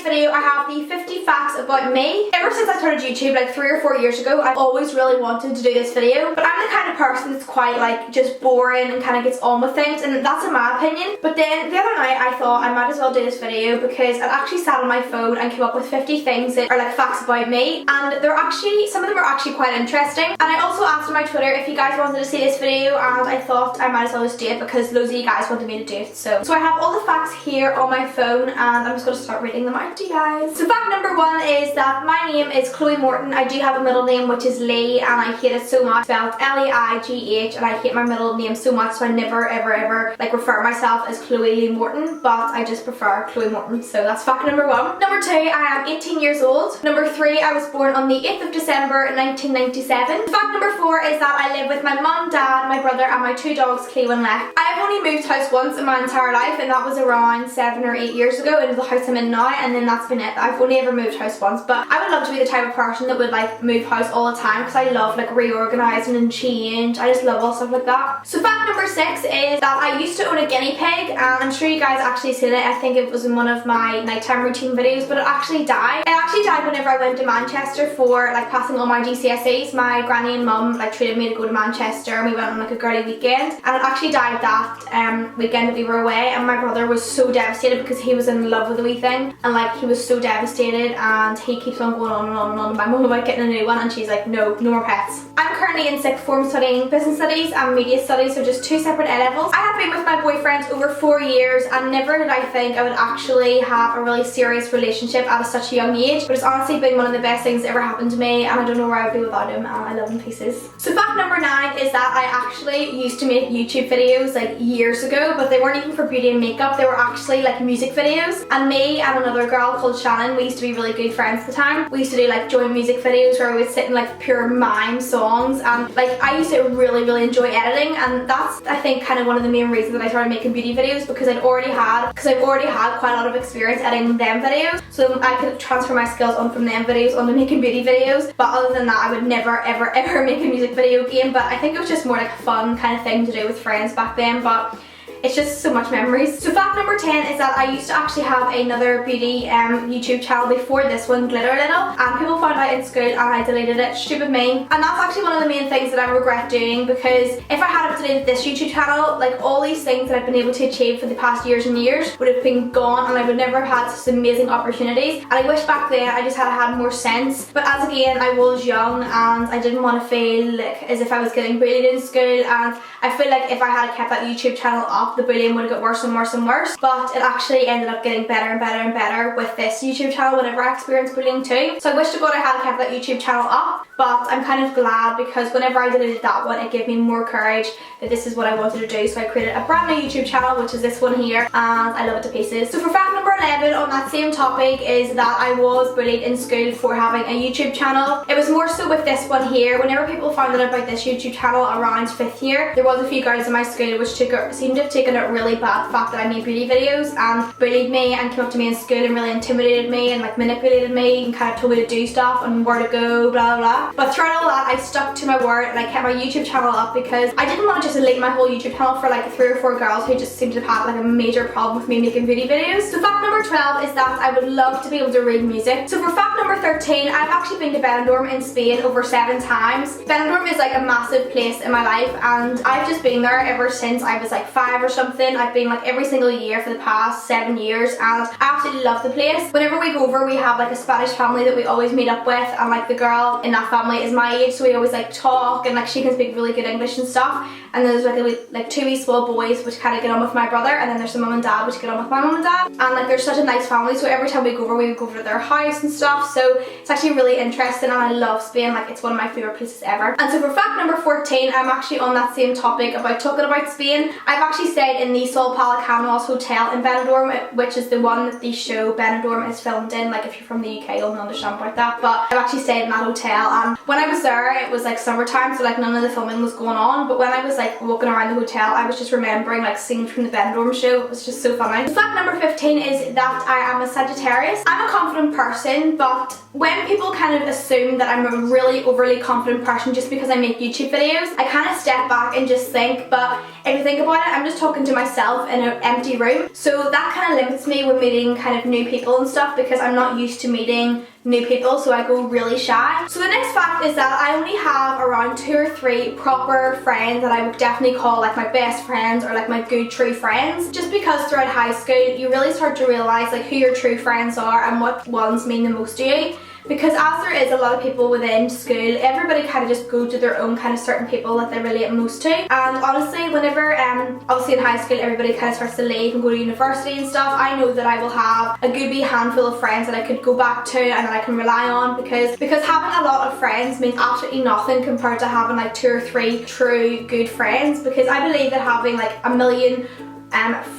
video I have the 50 facts about me. Ever since I started YouTube like 3 or 4 years ago, I've always really wanted to do this video, but I'm the kind of person that's quite like just boring and kind of gets on with things, and that's in my opinion. But then the other night I thought I might as well do this video because I actually sat on my phone and came up with 50 things that are like facts about me, and they're actually, some of them are actually quite interesting. And I also asked on my Twitter if you guys wanted to see this video, and I thought I might as well just do it because loads of you guys wanted me to do it. So I have all the facts here on my phone, and I'm just going to start reading them out to you guys. So fact number 1 is that my name is Chloe Morton. I do have a middle name which is Lee, and I hate it so much, spelled L-E-I-G-H, and I hate my middle name so much, so I never ever like refer myself as Chloe Lee Morton, but I just prefer Chloe Morton. So that's fact number 1. Number 2, I am 18 years old. Number 3, I was born on the 8th of December 1997. Fact number 4 is that I live with my mum, dad, my brother and my 2 dogs, Cleo and Lex. I have only moved house once in my entire life, and that was around 7 or 8 years ago into the house I'm in now, and then that's been it. I've only ever moved house once, but I would love to be the type of person that would like move house all the time because I love like reorganising and change. I just love all stuff like that. So fact number 6 is that I used to own a guinea pig, and I'm sure you guys actually seen it. I think it was in one of my nighttime routine videos, but it actually died. It actually died whenever I went to Manchester for like passing all my GCSEs. My granny and mum like treated me to go to Manchester, and we went on like a girly weekend, and it actually died that weekend that we were away, and my brother was so devastated because he was in love with the wee thing, and like he was so devastated, and he keeps on going on and on and on about my mum about getting a new one, and she's like, no more pets. I'm currently in sixth form studying business studies and media studies, so just 2 separate A levels. I have been with my boyfriend over 4 years, and never did I think I would actually have a really serious relationship at such a young age, but it's honestly been one of the best things that ever happened to me, and I don't know where I would be without him, and I love him pieces. So fact number 9 is that I actually used to make YouTube videos like years ago, but they weren't even for beauty and makeup, they were actually like music videos, and me and another girl called Shannon, we used to be really good friends at the time. We used to do like joint music videos where we would sit and like pure mime songs, and like I used to really enjoy editing, and that's I think kind of one of the main reasons that I started making beauty videos, because I've already had quite a lot of experience editing them videos, so I could transfer my skills on from them videos onto making beauty videos. But other than that, I would never ever make a music video again, but I think it was just more like a fun kind of thing to do with friends back then, but it's just so much memories. So fact number 10 is that I used to actually have another beauty YouTube channel before this one, Glitter Little, and people found out in school and I deleted it. Stupid me. And that's actually one of the main things that I regret doing, because if I had deleted this YouTube channel, like all these things that I've been able to achieve for the past years and years would have been gone, and I would never have had such amazing opportunities. And I wish back then I just had more sense, but as again I was young and I didn't want to feel like as if I was getting bullied in school, and I feel like if I had kept that YouTube channel up, the bullying would have got worse and worse and worse. But it actually ended up getting better and better and better with this YouTube channel whenever I experienced bullying too. So I wish to God I had kept that YouTube channel up, but I'm kind of glad because whenever I deleted that one, it gave me more courage that this is what I wanted to do. So I created a brand new YouTube channel, which is this one here, and I love it to pieces. So for fact number 11 on that same topic is that I was bullied in school for having a YouTube channel. It was more so with this one here. Whenever people found out about this YouTube channel around 5th year, there was a few girls in my school which seemed to have taken it really bad, the fact that I made beauty videos, and bullied me and came up to me in school and really intimidated me and like manipulated me and kind of told me to do stuff and where to go, blah blah. But throughout all that, I stuck to my word and I kept my YouTube channel up because I didn't want to just delete my whole YouTube channel for like 3 or 4 girls who just seemed to have had like a major problem with me making beauty videos. So fact number 12 is that I would love to be able to read music. So for fact number 13, I've actually been to Benidorm in Spain over 7 times. Benidorm is like a massive place in my life, and I've just been there ever since I was like 5 or something. I've been like every single year for the past 7 years, and I absolutely love the place. Whenever we go over, we have like a Spanish family that we always meet up with, and like the girl in that family is my age, so we always like talk, and like she can speak really good English and stuff. And then there's like 2 wee small boys which kind of get on with my brother, and then there's the mum and dad which get on with my mum and dad, and like they're such a nice family, so every time we go over, we would go over to their house and stuff. So it's actually really interesting, and I love Spain. Like it's one of my favourite places ever. And so for fact number 14, I'm actually on that same topic about talking about Spain. I've actually stayed in the Sol Palacanos Hotel in Benidorm, which is the one that the show Benidorm is filmed in. Like if you're from the UK, you'll understand about that, but I've actually stayed in that hotel, and when I was there it was like summertime, so like none of the filming was going on, but when I was like walking around the hotel, I was just remembering like scenes from the Benidorm show. It was just so funny. Fact number 15 is that I am a Sagittarius. I'm a confident person, but when people kind of assume that I'm a really overly confident person just because I make YouTube videos, I kind of step back and just think, but if you think about it, I'm just talking to myself in an empty room. So that kind of limits me when meeting kind of new people and stuff, because I'm not used to meeting new people, so I go really shy. So the next fact is that I only have around 2 or 3 proper friends that I would definitely call like my best friends or like my good true friends, just because throughout high school you really start to realise like who your true friends are and what ones mean the most to you. Because as there is a lot of people within school, everybody kind of just go to their own kind of certain people that they relate most to. And honestly, whenever, obviously in high school, everybody kind of starts to leave and go to university and stuff, I know that I will have a good wee handful of friends that I could go back to and that I can rely on, because having a lot of friends means absolutely nothing compared to having like 2 or 3 true good friends. Because I believe that having like a million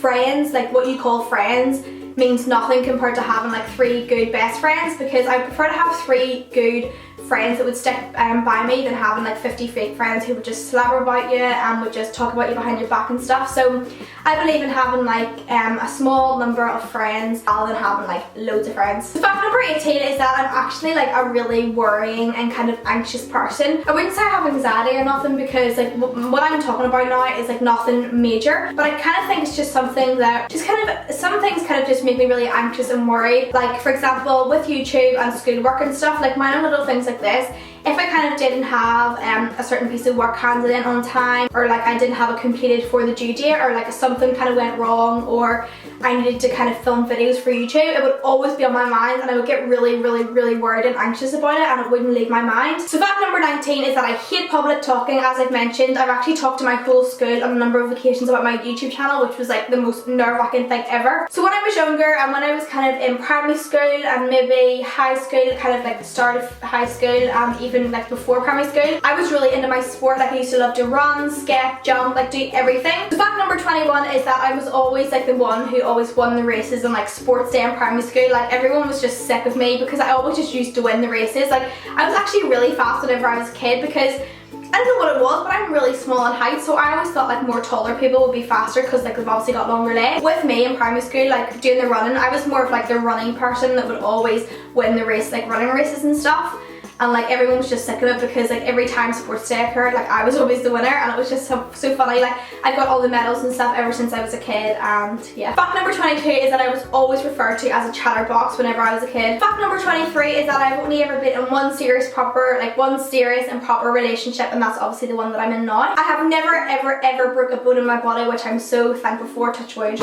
friends, like what you call friends, means nothing compared to having like 3 good best friends, because I prefer to have 3 good friends that would stick by me than having like 50 fake friends who would just slabber about you and would just talk about you behind your back and stuff. So I believe in having like a small number of friends rather than having like loads of friends. Fact number 18 is that I'm actually like a really worrying and kind of anxious person. I wouldn't say I have anxiety or nothing, because like what I'm talking about now is like nothing major, but I kind of think it's just something that just kind of, some things kind of just make me really anxious and worried. Like for example with YouTube and schoolwork and stuff, like minor little things like this. If I kind of didn't have a certain piece of work handed in on time, or like I didn't have it completed for the due date, or like something kind of went wrong, or I needed to kind of film videos for YouTube, it would always be on my mind and I would get really worried and anxious about it, and it wouldn't leave my mind. So fact number 19 is that I hate public talking. As I've mentioned, I've actually talked to my whole school on a number of occasions about my YouTube channel, which was like the most nerve-wracking thing ever. So when I was younger and when I was kind of in primary school and maybe high school, kind of like the start of high school and even like before primary school, I was really into my sport. Like I used to love to run, skip, jump, like do everything. So fact number 21 is that I was always like the one who always won the races in like sports day in primary school. Like everyone was just sick of me because I always just used to win the races. Like I was actually really fast whenever I was a kid, because I don't know what it was, but I'm really small in height, so I always thought like more taller people would be faster because like they've obviously got longer legs. With me in primary school, like doing the running, I was more of like the running person that would always win the race, like running races and stuff. And like everyone was just sick of it, because like every time sports day occurred, like I was always the winner, and it was just so funny. Like I got all the medals and stuff ever since I was a kid, and yeah. Fact number 22 is that I was always referred to as a chatterbox whenever I was a kid. Fact number 23 is that I've only ever been in one serious and proper relationship, and that's obviously the one that I'm in now. I have never ever broke a bone in my body, which I'm so thankful for, touch wood.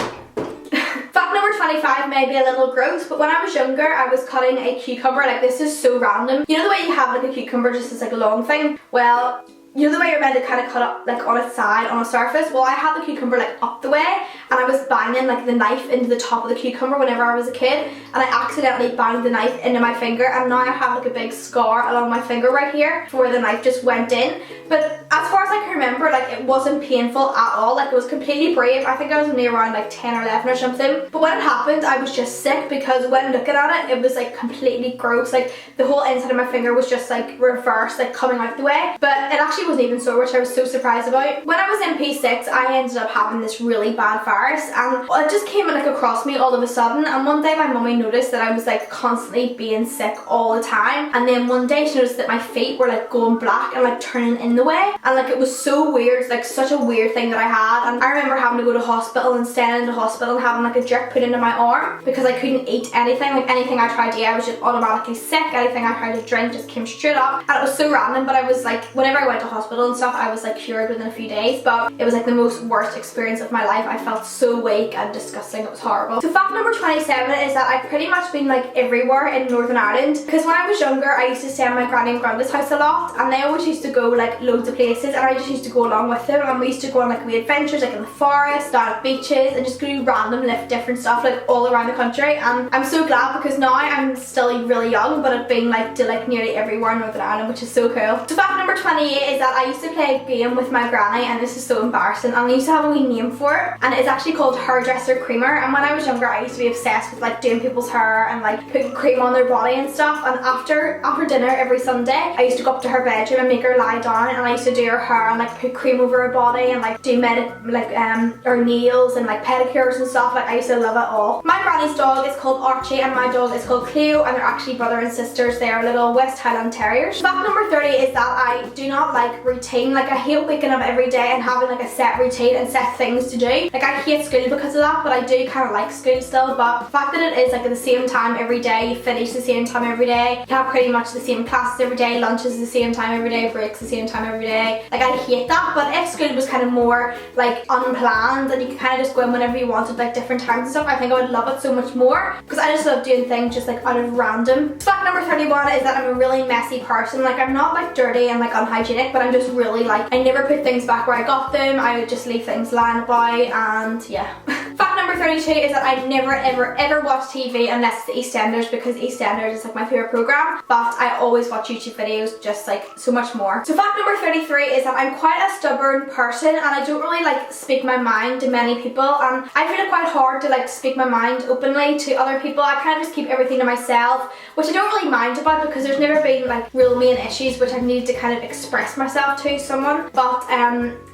Fact number 25 may be a little gross, but when I was younger I was cutting a cucumber. Like this is so random. You know the way you have like a cucumber just as like a long thing? Well, you know the way you're meant to kind of cut up like on its side, on a surface? Well, I had the cucumber like up the way, and I was banging like the knife into the top of the cucumber whenever I was a kid, and I accidentally banged the knife into my finger, and now I have like a big scar along my finger right here where the knife just went in. But as far as I can remember, like it wasn't painful at all. Like it was completely brave. I think I was only around like 10 or 11 or something. But when it happened, I was just sick, because when looking at it, it was like completely gross. Like the whole inside of my finger was just like reversed, like coming out the way. But it actually wasn't even sore, which I was so surprised about. When I was in P6, I ended up having this really bad virus, and it just came like across me all of a sudden. And one day my mummy noticed that I was like constantly being sick all the time, and then one day she noticed that my feet were like going black and like turning in the way, and like it was so weird, like such a weird thing that I had. And I remember having to go to hospital and staying in the hospital and having like a drip put into my arm because I couldn't eat anything. Like anything I tried to eat, I was just automatically sick. Anything I tried to drink just came straight up, and it was so random. But I was like, whenever I went to hospital and stuff, I was like cured within a few days, but it was like the most worst experience of my life. I felt so weak and disgusting. It was horrible. So fact number 27 is that I've pretty much been like everywhere in Northern Ireland, because when I was younger I used to stay at my granny and granddad's house a lot, and they always used to go like loads of places, and I just used to go along with them, and we used to go on like wee adventures like in the forest, down at beaches, and just do random different stuff like all around the country. And I'm so glad, because now I'm still really young, but I've been like to like nearly everywhere in Northern Ireland, which is so cool. So fact number 28 is that I used to play a game with my granny, and this is so embarrassing, and I used to have a wee name for it, and it's actually called Hairdresser Creamer, and when I was younger I used to be obsessed with like doing people's hair and like putting cream on their body and stuff. And after dinner every Sunday I used to go up to her bedroom and make her lie down, and I used to do her hair and like put cream over her body and like do her nails and like pedicures and stuff. Like I used to love it all. My granny's dog is called Archie and my dog is called Cleo, and they're actually brother and sisters. They are little West Highland Terriers. Fact number 30 is that I do not like routine. Like I hate waking up every day and having like a set routine and set things to do. Like I hate school because of that, but I do kind of like school still. But the fact that it is like at the same time every day, you finish the same time every day, you have pretty much the same classes every day, lunches the same time every day, breaks the same time every day. Like I hate that. But if school was kind of more like unplanned and you could kind of just go in whenever you wanted, like different times and stuff, I think I would love it so much more, because I just love doing things just like out of random. Fact number 31 is that I'm a really messy person. Like I'm not like dirty and like unhygienic, but I'm just really like, I never put things back where I got them. I would just leave things lying about, and yeah. Fact number 32 is that I never ever watch TV unless it's the EastEnders, because EastEnders is like my favourite programme, but I always watch YouTube videos just like so much more. So fact number 33 is that I'm quite a stubborn person and I don't really like speak my mind to many people, and I find it quite hard to like speak my mind openly to other people. I kind of just keep everything to myself, which I don't really mind about because there's never been like real main issues which I needed to kind of express myself to someone. But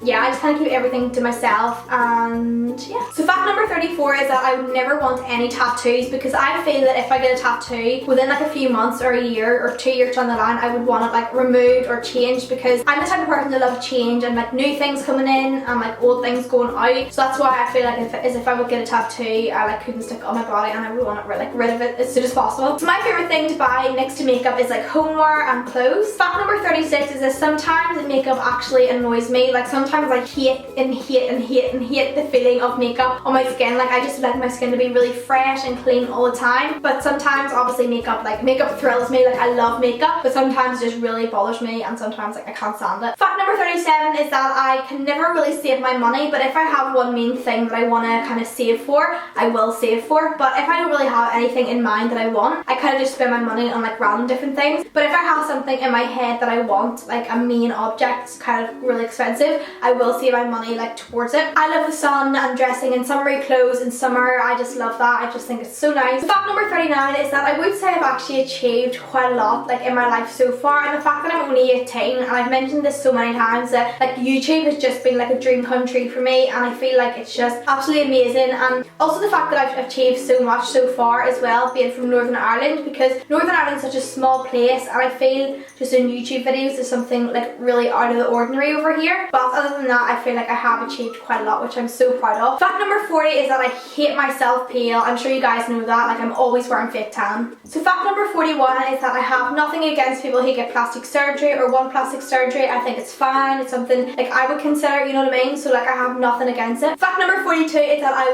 yeah, I just kind of keep everything to myself, and yeah. So fact number 34 is that I would never want any tattoos, because I feel that if I get a tattoo within like a few months or a year or 2 years down the line, I would want it like removed or changed, because I'm the type of person that love change and like new things coming in and like old things going out. So that's why I feel like if I would get a tattoo, I like couldn't stick it on my body and I would want it like rid of it as soon as possible. So my favourite thing to buy next to makeup is like homeware and clothes. Fact number 36 is that sometimes makeup actually annoys me. Like sometimes I hate the feeling of makeup on my skin. Like I just like my skin to be really fresh and clean all the time. But sometimes obviously makeup thrills me. Like I love makeup, but sometimes it just really bothers me, and sometimes like I can't stand it. Fact number 37 is that I can never really save my money, but if I have one main thing that I want to kind of save for, I will save for. But if I don't really have anything in mind that I want, I kind of just spend my money on like random different things. But if I have something in my head that I want, like a main object, kind of really expensive, I will save my money like towards it. I love the sun and dressing in summery clothes in summer. I just love that. I just think it's so nice. Fact number 39 is that I would say I've actually achieved quite a lot like in my life so far, and the fact that I'm only 18, and I've mentioned this so many times, that like YouTube has just been like a dream come true for me, and I feel like it's just absolutely amazing. And also the fact that I've achieved so much so far as well, being from Northern Ireland, because Northern Ireland is such a small place, and I feel just in YouTube videos there's something like really out of the ordinary over here. But other than that, I feel like I have achieved quite a lot, which I'm so proud of. Fact number 40 is that I hate myself pale. I'm sure you guys know that. Like I'm always wearing fake tan. So fact number 41 is that I have nothing against people who get plastic surgery or want plastic surgery. I think it's fine. It's something like I would consider, you know what I mean? So like I have nothing against it. Fact number 42 is that I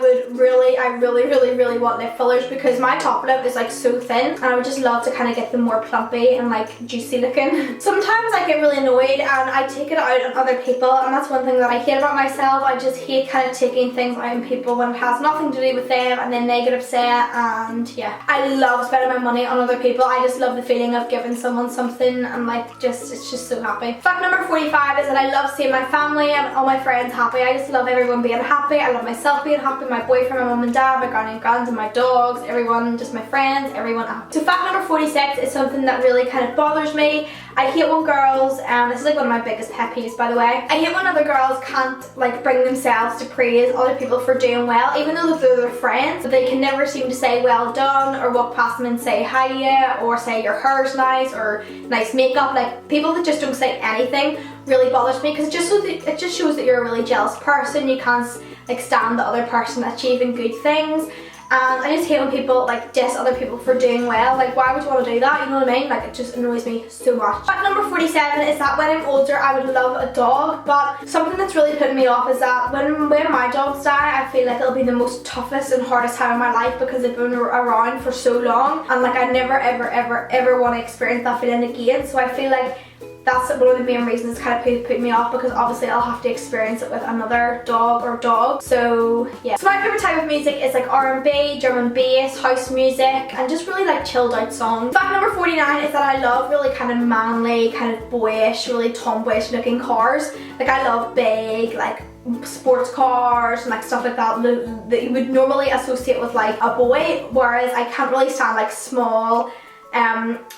really want lip fillers, because my top lip is like so thin and I would just love to kind of get them more plumpy and like juicy looking. Sometimes I get really annoyed and I take it out on other people, and that's one thing that I hate about myself. I just hate kind of taking things out on people when it has nothing to do with them and then they get upset. And yeah, I love spending my money on other people. I just love the feeling of giving someone something and like it's just so happy. Fact number 45 is that I love seeing my family and all my friends happy. I just love everyone being happy. I love myself being happy, my boyfriend, my mum and dad, my granny and grands and my dogs, everyone, just my friends, everyone happy. So fact number 46 is something that really kind of bothers me. I hate when girls, this is like one of my biggest pet peeves by the way, I hate when other girls can't like bring themselves to praise other people for doing well, even though they're their friends, but they can never seem to say well done or walk past them and say hi to you or say your hair's nice or nice makeup. Like people that just don't say anything really bothers me, because it just shows that you're a really jealous person. You can't like stand the other person achieving good things. And I just hate when people like diss other people for doing well. Like why would you want to do that, you know what I mean? Like it just annoys me so much. Fact number 47 is that when I'm older I would love a dog, but something that's really putting me off is that when my dogs die, I feel like it'll be the most toughest and hardest time of my life, because they've been around for so long, and like I never ever want to experience that feeling again. So I feel like that's one of the main reasons it's kind of put me off, because obviously I'll have to experience it with another dog or dogs. So yeah. So my favourite type of music is like R&B, drum and bass, house music, and just really like chilled out songs. Fact number 49 is that I love really kind of manly, kind of boyish, really tomboyish looking cars. Like I love big, like sports cars and like stuff like that that you would normally associate with like a boy, whereas I can't really stand like small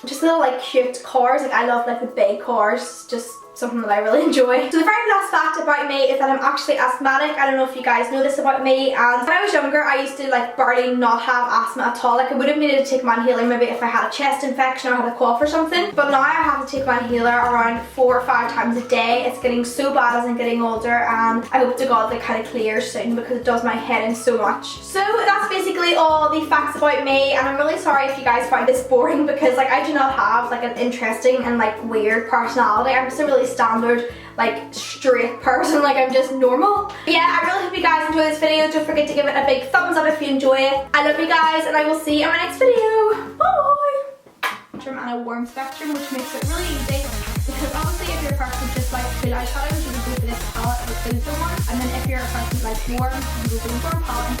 just little like cute cars. Like I love like the big cars, just something that I really enjoy. So the very last fact about me is that I'm actually asthmatic. I don't know if you guys know this about me, and when I was younger I used to like barely not have asthma at all. Like I would have needed to take my inhaler maybe if I had a chest infection or had a cough or something, but now I have to take my inhaler around 4 or 5 times a day. It's getting so bad as I'm getting older, and I hope to God that kind of clears soon because it does my head in so much. So that's basically all the facts about me, and I'm really sorry if you guys find this boring because like I do not have like an interesting and like weird personality. I'm just a really standard like straight person, like I'm just normal. But yeah, I really hope you guys enjoy this video. Don't forget to give it a big thumbs up if you enjoy it. I love you guys, and I will see you in my next video. Bye! And a warm spectrum, which makes it really easy because obviously if you're a person who just likes full eyeshadows, you can go for this palette with filter one, and then if you're a person who likes warm, you can go for a warm palette.